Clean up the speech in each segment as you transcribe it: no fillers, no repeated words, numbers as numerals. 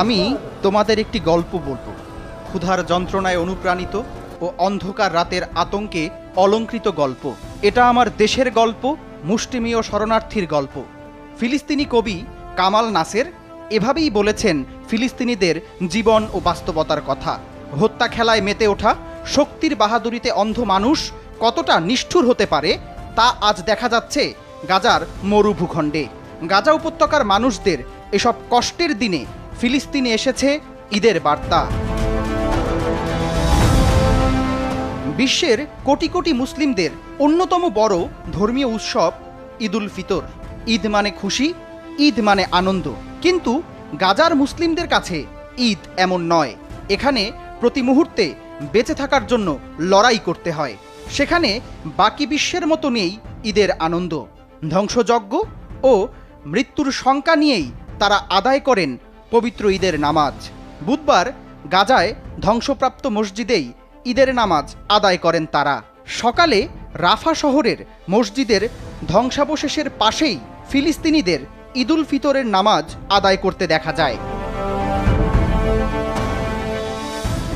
আমি তোমাদের একটি গল্প বলবো, ক্ষুধার যন্ত্রণায় অনুপ্রাণিত ও অন্ধকার রাতের আতঙ্কে অলংকৃত গল্প। এটা আমার দেশের গল্প, মুষ্টিমেয় শরণার্থীর গল্প। ফিলিস্তিনি কবি কামাল নাসের এভাবেই বলেছেন ফিলিস্তিনিদের জীবন ও বাস্তবতার কথা। হত্যা খেলায় মেতে ওঠা, শক্তির বাহাদুরিতে অন্ধ মানুষ কতটা নিষ্ঠুর হতে পারে তা আজ দেখা যাচ্ছে গাজার মরুভূখণ্ডে। গাজা উপত্যকার মানুষদের এসব কষ্টের দিনে ফিলিস্তিনে এসেছে ঈদের বার্তা। বিশ্বের কোটি কোটি মুসলিমদের অন্যতম বড় ধর্মীয় উৎসব ঈদ উল ফিতর। ঈদ মানে খুশি, ঈদ মানে আনন্দ। কিন্তু গাজার মুসলিমদের কাছে ঈদ এমন নয়। এখানে প্রতি মুহূর্তে বেঁচে থাকার জন্য লড়াই করতে হয়। সেখানে বাকি বিশ্বের মতো নেই ঈদের আনন্দ। ধ্বংসযজ্ঞ ও মৃত্যুর শঙ্কা নিয়েই তারা আদায় করেন পবিত্র ঈদের নামাজ। বুধবার গাজায় ধ্বংসপ্রাপ্ত মসজিদেই ঈদের নামাজ আদায় করেন তারা। সকালে রাফা শহরের মসজিদের ধ্বংসাবশেষের পাশেই ফিলিস্তিনিদের ঈদ উল ফিতরের নামাজ আদায় করতে দেখা যায়।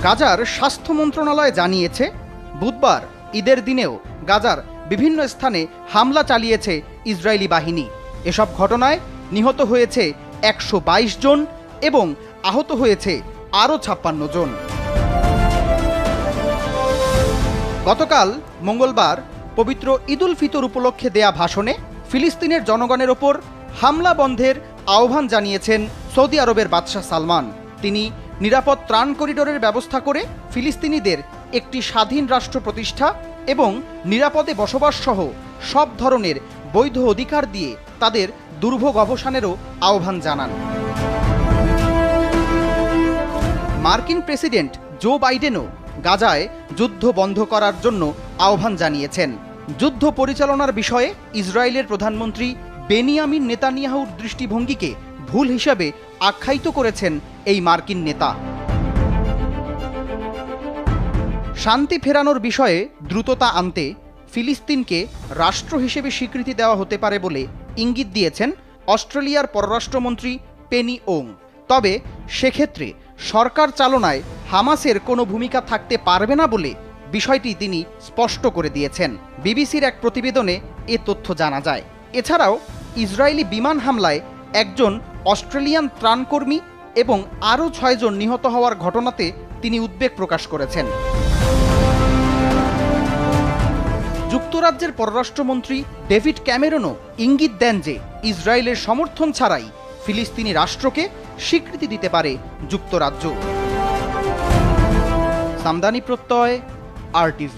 গাজার স্বাস্থ্য মন্ত্রণালয় জানিয়েছে, বুধবার ঈদের দিনেও গাজার বিভিন্ন স্থানে হামলা চালিয়েছে ইসরায়েলি বাহিনী। এসব ঘটনায় নিহত হয়েছে 122 জন এবং আহত হয়েছে আরও 56 জন। গতকাল মঙ্গলবার পবিত্র ঈদ উল ফিতর উপলক্ষে দেয়া ভাষণে ফিলিস্তিনের জনগণের ওপর হামলা বন্ধের আহ্বান জানিয়েছেন সৌদি আরবের বাদশাহ সালমান। তিনি নিরাপদ ত্রাণ করিডোরের ব্যবস্থা করে ফিলিস্তিনিদের একটি স্বাধীন রাষ্ট্র প্রতিষ্ঠা এবং নিরাপদে বসবাস সহ সব ধরনের বৈধ অধিকার দিয়ে তাদের দুর্ভোগ অবসানেরও আহ্বান জানান। মার্কিন প্রেসিডেন্ট জো বাইডেনও গাজায় যুদ্ধ বন্ধ করার জন্য আহ্বান জানিয়েছেন। যুদ্ধ পরিচালনার বিষয়ে ইসরায়েলের প্রধানমন্ত্রী বেনিয়ামিন নেতানিয়াহুর দৃষ্টিভঙ্গিকে ভুল হিসাবে আখ্যায়িত করেছেন এই মার্কিন নেতা। শান্তি ফেরানোর বিষয়ে দ্রুততা আনতে ফিলিস্তিনকে রাষ্ট্র হিসেবে স্বীকৃতি দেওয়া হতে পারে বলে ইঙ্গিত দিয়েছেন অস্ট্রেলিয়ার পররাষ্ট্রমন্ত্রী পেনি ওং। তবে সেক্ষেত্রে সরকার চালনায় হামাসের কোনো ভূমিকা থাকতে পারবে না বলে বিষয়টি তিনি স্পষ্ট করে দিয়েছেন। বিবিসির এক প্রতিবেদনে এ তথ্য জানা যায়। এছাড়াও ইসরায়েলি বিমান হামলায় একজন অস্ট্রেলিয়ান ত্রাণকর্মী এবং আরও 6 জন নিহত হওয়ার ঘটনাতে তিনি উদ্বেগ প্রকাশ করেছেন। যুক্তরাজ্যের পররাষ্ট্রমন্ত্রী ডেভিড ক্যামেরনও ইঙ্গিত দেন যে ইসরায়েলের সমর্থন ছাড়াই ফিলিস্তিনি রাষ্ট্রকে স্বীকৃতি দিতে পারে যুক্তরাজ্য। সামদানি প্রত্যয়, RTV।